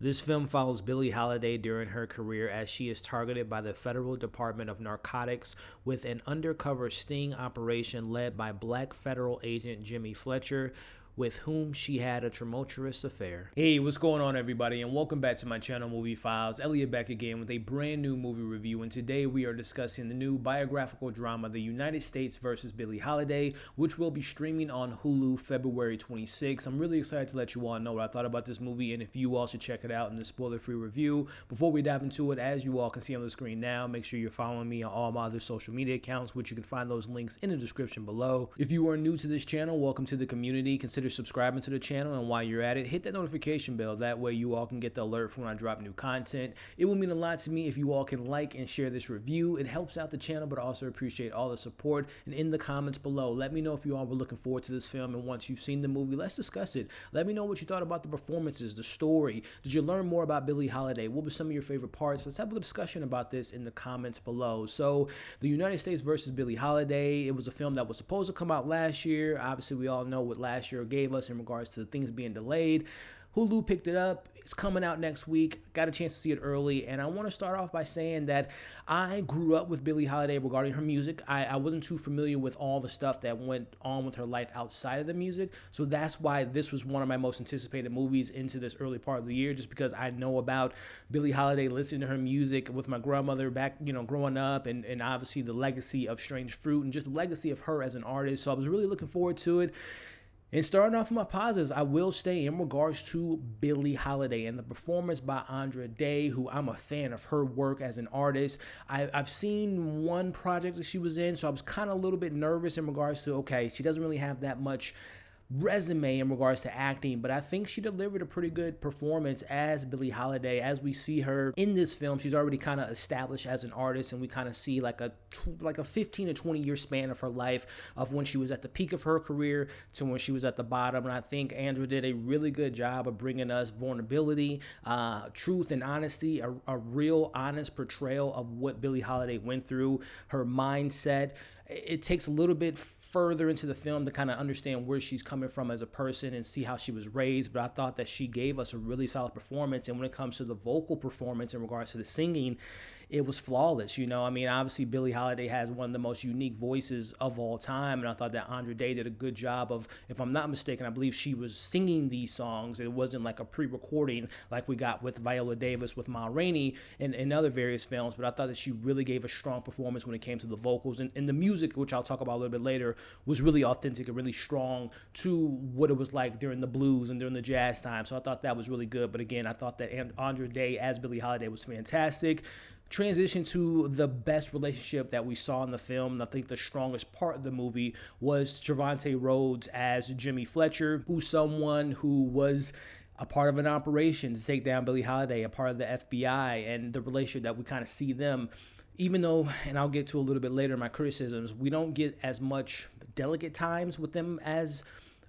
This film follows Billie Holiday during her career as she is targeted by the Federal Department of Narcotics with an undercover sting operation led by Black Federal Agent Jimmy Fletcher, with whom she had a tumultuous affair. Hey, what's going on, everybody, and welcome back to my channel, Movie Files. Elliot back again with a brand new movie review, and today we are discussing the new biographical drama, The United States vs. Billie Holiday, which will be streaming on Hulu February 26th. I'm really excited to let you all know what I thought about this movie, and if you all should check it out in the spoiler-free review. Before we dive into it, as you all can see on the screen now, make sure you're following me on all my other social media accounts, which you can find those links in the description below. If you are new to this channel, welcome to the community. Consider subscribing to the channel, and while you're at it, hit that notification bell. That way you all can get the alert from when I drop new content. It will mean a lot to me if you all can like and share this review. It helps out the channel, but I also appreciate all the support. And in the comments below, let me know if you all were looking forward to this film, and once you've seen the movie, let's discuss it. Let me know what you thought about the performances, the story. Did you learn more about Billie Holiday? What were some of your favorite parts? Let's have a discussion about this in the comments below. So, The United States versus Billie Holiday, it was a film that was supposed to come out last year. Obviously, we all know what last year gave us in regards to things being delayed. Hulu picked it up. It's coming out next week. Got a chance to see it early, and I want to start off by saying that I grew up with Billie Holiday regarding her music. I wasn't too familiar with all the stuff that went on with her life outside of the music, so that's why this was one of my most anticipated movies into this early part of the year, just because I know about Billie Holiday, listening to her music with my grandmother back, growing up, and obviously the legacy of Strange Fruit and just the legacy of her as an artist. So I was really looking forward to it. And starting off with my positives, I will say in regards to Billie Holiday and the performance by Andra, who I'm a fan of her work as an artist. I've seen one project that she was in, so I was kind of a little bit nervous in regards to, okay, she doesn't really have that much resume in regards to acting, but I think she delivered a pretty good performance as Billie Holiday. As we see her in this film, she's already kind of established as an artist, and we kind of see like a 15 to 20 year span of her life, of when she was at the peak of her career to when she was at the bottom. And I think Andra did a really good job of bringing us vulnerability, truth, and honesty, a real honest portrayal of what Billie Holiday went through, her mindset. It takes a little bit further into the film to kind of understand where she's coming from as a person and see how she was raised, but I thought that she gave us a really solid performance. And when it comes to the vocal performance in regards to the singing, it was flawless. I mean, obviously Billie Holiday has one of the most unique voices of all time, and I thought that Andra did a good job of, if I'm not mistaken, I believe she was singing these songs. It wasn't like a pre-recording like we got with Viola Davis with Ma Rainey and other various films, but I thought that she really gave a strong performance when it came to the vocals, and the music, which I'll talk about a little bit later, was really authentic and really strong to what it was like during the blues and during the jazz time. So I thought that was really good. But again, I thought that Andra as Billie Holiday was fantastic. Transition to the best relationship that we saw in the film, and I think the strongest part of the movie was Trevante Rhodes as Jimmy Fletcher, who's someone who was a part of an operation to take down Billie Holiday, a part of the FBI, and the relationship that we kind of see them. Even though, and I'll get to a little bit later in my criticisms, we don't get as much delicate times with them as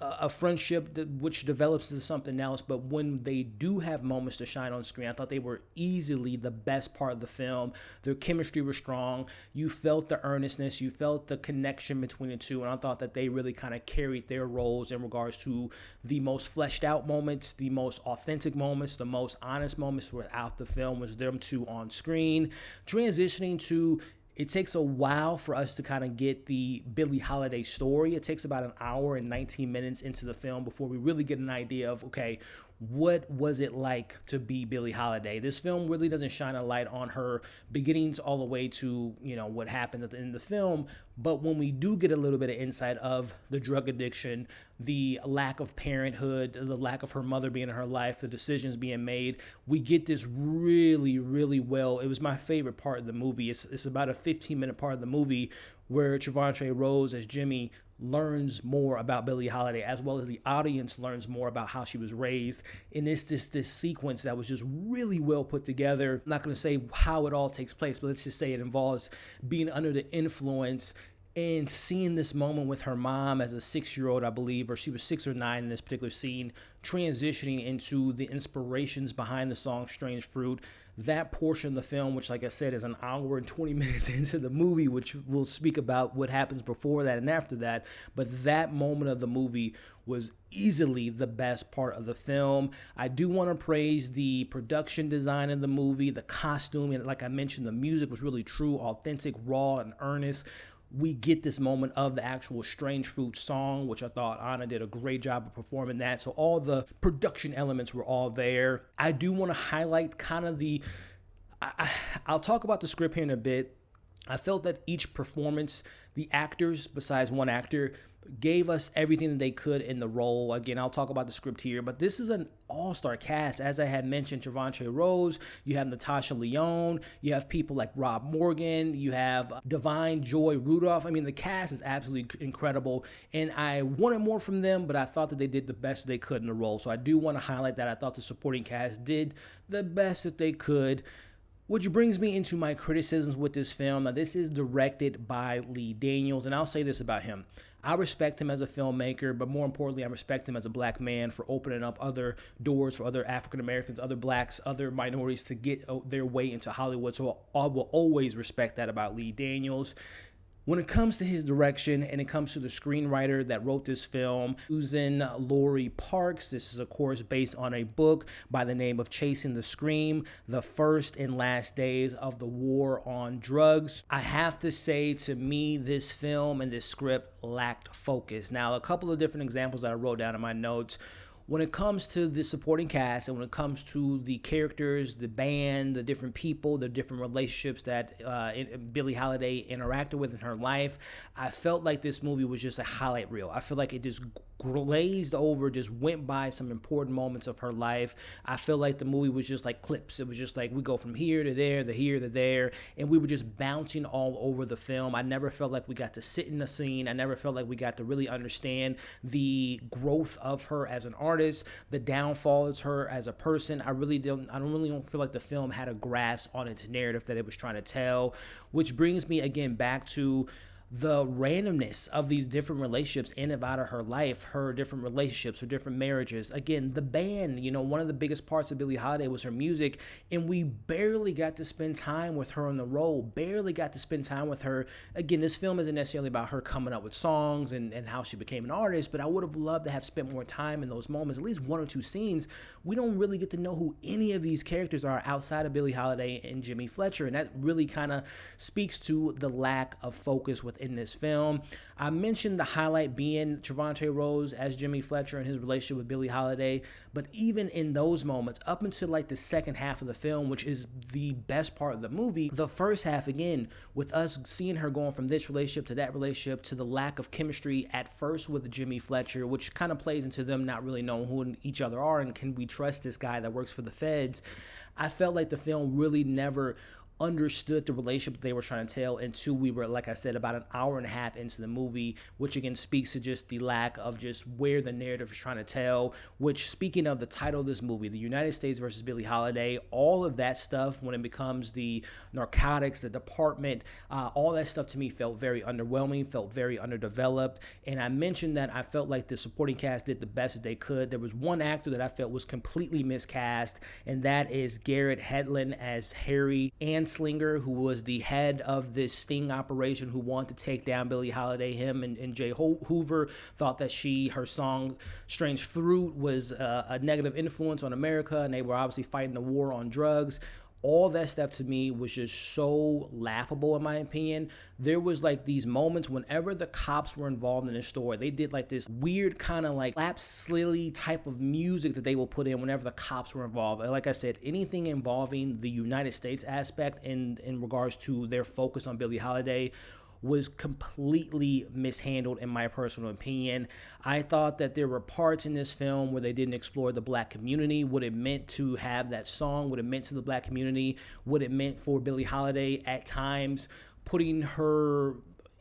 a friendship which develops into something else. But when they do have moments to shine on screen, I thought they were easily the best part of the film. Their chemistry was strong. You felt the earnestness. You felt the connection between the two. And I thought that they really kind of carried their roles in regards to the most fleshed out moments, the most authentic moments, the most honest moments throughout the film was them two on screen. Transitioning to, it takes a while for us to kind of get the Billie Holiday story. It takes about an hour and 19 minutes into the film before we really get an idea of, okay, what was it like to be Billie Holiday? This film really doesn't shine a light on her beginnings all the way to, what happens at the end of the film. But when we do get a little bit of insight of the drug addiction, the lack of parenthood, the lack of her mother being in her life, the decisions being made, we get this really, really well. It was my favorite part of the movie. It's about a 15-minute part of the movie where Trevante Rhodes as Jimmy learns more about Billie Holiday, as well as the audience learns more about how she was raised. And it's this sequence that was just really well put together. I'm not going to say how it all takes place, but let's just say it involves being under the influence and seeing this moment with her mom as a 6-year-old, I believe, or she was 6 or 9 in this particular scene, transitioning into the inspirations behind the song Strange Fruit, that portion of the film, which like I said is an hour and 20 minutes into the movie, which we'll speak about what happens before that and after that, but that moment of the movie was easily the best part of the film. I do want to praise the production design of the movie, the costume, and like I mentioned, the music was really true, authentic, raw, and earnest. We get this moment of the actual Strange Fruit song, which I thought Anna did a great job of performing that. So all the production elements were all there. I do want to highlight kind of I'll talk about the script here in a bit. I felt that each performance, the actors, besides one actor, gave us everything that they could in the role. Again, I'll talk about the script here, but this is an all-star cast. As I had mentioned, Trevante Rhodes, you have Natasha Lyonne, you have people like Rob Morgan, you have Divine Joy Rudolph. I mean, the cast is absolutely incredible, and I wanted more from them, but I thought that they did the best they could in the role. So I do want to highlight that. I thought the supporting cast did the best that they could. Which brings me into my criticisms with this film. Now, this is directed by Lee Daniels, and I'll say this about him. I respect him as a filmmaker, but more importantly, I respect him as a black man for opening up other doors for other African Americans, other blacks, other minorities to get their way into Hollywood. So I will always respect that about Lee Daniels. When it comes to his direction and it comes to the screenwriter that wrote this film, Suzan-Lori Parks, this is of course based on a book by the name of Chasing the Scream, The First and Last Days of the War on Drugs. I have to say, to me, this film and this script lacked focus. Now, a couple of different examples that I wrote down in my notes. When it comes to the supporting cast and when it comes to the characters, the band, the different people, the different relationships that Billie Holiday interacted with in her life, I felt like this movie was just a highlight reel. I feel like it just glazed over, just went by some important moments of her life. I feel like the movie was just like clips. It was just like we go from here to there, to here to there, and we were just bouncing all over the film. I never felt like we got to sit in the scene. I never felt like we got to really understand the growth of her as an artist, the downfall of her as a person. I don't really feel like the film had a grasp on its narrative that it was trying to tell, which brings me again back to the randomness of these different relationships in and out of her life, her different relationships, her different marriages. Again, the band, one of the biggest parts of Billie Holiday was her music, and we barely got to spend time with her on the road, barely got to spend time with her. Again, this film isn't necessarily about her coming up with songs and how she became an artist, but I would have loved to have spent more time in those moments, at least one or two scenes. We don't really get to know who any of these characters are outside of Billie Holiday and Jimmy Fletcher, and that really kind of speaks to the lack of focus within this film. I mentioned the highlight being Trevante Rhodes as Jimmy Fletcher and his relationship with Billie Holiday, but even in those moments, up until like the second half of the film, which is the best part of the movie, the first half, again, with us seeing her going from this relationship to that relationship to the lack of chemistry at first with Jimmy Fletcher, which kind of plays into them not really knowing who each other are and can we trust this guy that works for the feds. I felt like the film really never understood the relationship they were trying to tell until we were, like I said, about an hour and a half into the movie, which again speaks to just the lack of just where the narrative is trying to tell, which, speaking of the title of this movie, the United States versus Billie Holiday, all of that stuff, when it becomes the narcotics, the department, all that stuff to me felt very underwhelming, felt very underdeveloped. And I mentioned that I felt like the supporting cast did the best that they could. There was one actor that I felt was completely miscast, and that is Garrett Hedlund as Hari Slinger, who was the head of this sting operation who wanted to take down Billie Holiday. Him and Jay Hoover thought that her song Strange Fruit was a negative influence on America, and they were obviously fighting the war on drugs. All that stuff to me was just so laughable, in my opinion. There was like these moments whenever the cops were involved in the store, they did like this weird kind of like slap-silly type of music that they will put in whenever the cops were involved. Like I said, anything involving the United States aspect in regards to their focus on Billie Holiday was completely mishandled, in my personal opinion. I thought that there were parts in this film where they didn't explore the black community, what it meant to have that song, what it meant to the black community, what it meant for Billie Holiday at times, putting her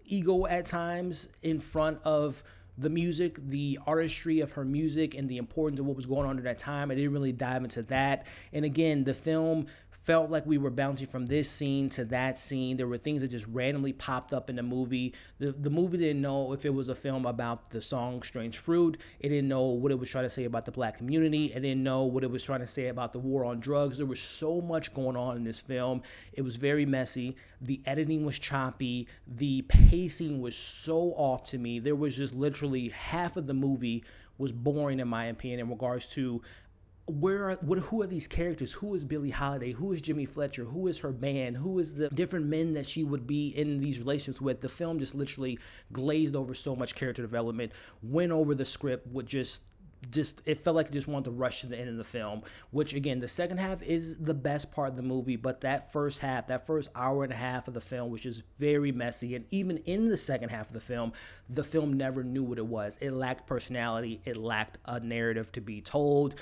ego at times in front of the music, the artistry of her music, and the importance of what was going on at that time. I didn't really dive into that. And again, the film felt like we were bouncing from this scene to that scene. There were things that just randomly popped up in the movie. The movie didn't know if it was a film about the song Strange Fruit. It didn't know what it was trying to say about the black community. It didn't know what it was trying to say about the war on drugs. There was so much going on in this film. It was very messy. The editing was choppy. The pacing was so off to me. There was just literally half of the movie was boring, in my opinion, in regards to who are these characters? Who is Billie Holiday? Who is Jimmy Fletcher? Who is her band? Who is the different men that she would be in these relationships with? The film just literally glazed over so much character development, went over the script with just it felt like it just wanted to rush to the end of the film, which again, the second half is the best part of the movie, but that first half, that first hour and a half of the film was just very messy. And even in the second half of the film never knew what it was. It lacked personality. It lacked a narrative to be told,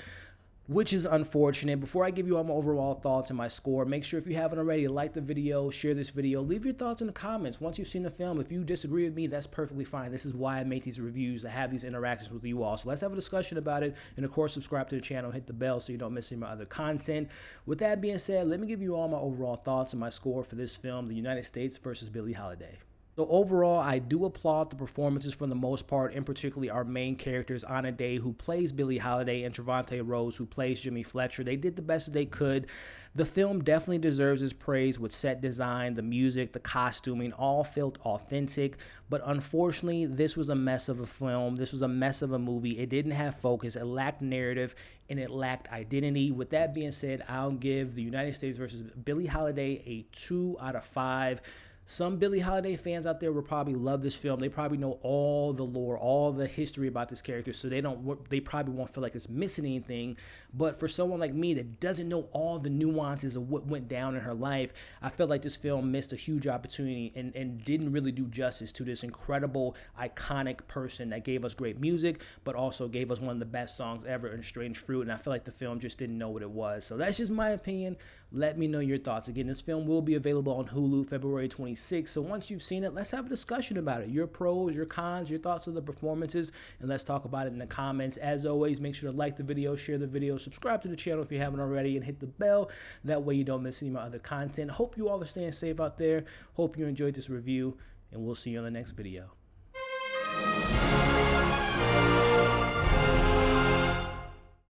which is unfortunate. Before I give you all my overall thoughts and my score, make sure if you haven't already, like the video, share this video, leave your thoughts in the comments. Once you've seen the film, if you disagree with me, that's perfectly fine. This is why I make these reviews, to have these interactions with you all. So let's have a discussion about it. And of course, subscribe to the channel, hit the bell so you don't miss any of my other content. With that being said, let me give you all my overall thoughts and my score for this film, The United States versus Billie Holiday. So overall, I do applaud the performances for the most part, and particularly our main characters, Andra, who plays Billie Holiday, and Trevante Rhodes, who plays Jimmy Fletcher. They did the best that they could. The film definitely deserves its praise with set design, the music, the costuming, all felt authentic. But unfortunately, this was a mess of a film. This was a mess of a movie. It didn't have focus. It lacked narrative, and it lacked identity. With that being said, I'll give The United States versus Billie Holiday a 2 out of 5. Some Billie Holiday fans out there will probably love this film. They probably know all the lore, all the history about this character, so they probably won't feel like it's missing anything. But for someone like me that doesn't know all the nuances of what went down in her life, I felt like this film missed a huge opportunity and didn't really do justice to this incredible, iconic person that gave us great music, but also gave us one of the best songs ever in Strange Fruit. And I feel like the film just didn't know what it was. So that's just my opinion. Let me know your thoughts. Again, this film will be available on Hulu February 26th. So once you've seen it, let's have a discussion about it. Your pros, your cons, your thoughts of the performances, and let's talk about it in the comments. As always, make sure to like the video, share the video, subscribe to the channel if you haven't already, and hit the bell. That way you don't miss any of my other content. Hope you all are staying safe out there. Hope you enjoyed this review, and we'll see you on the next video.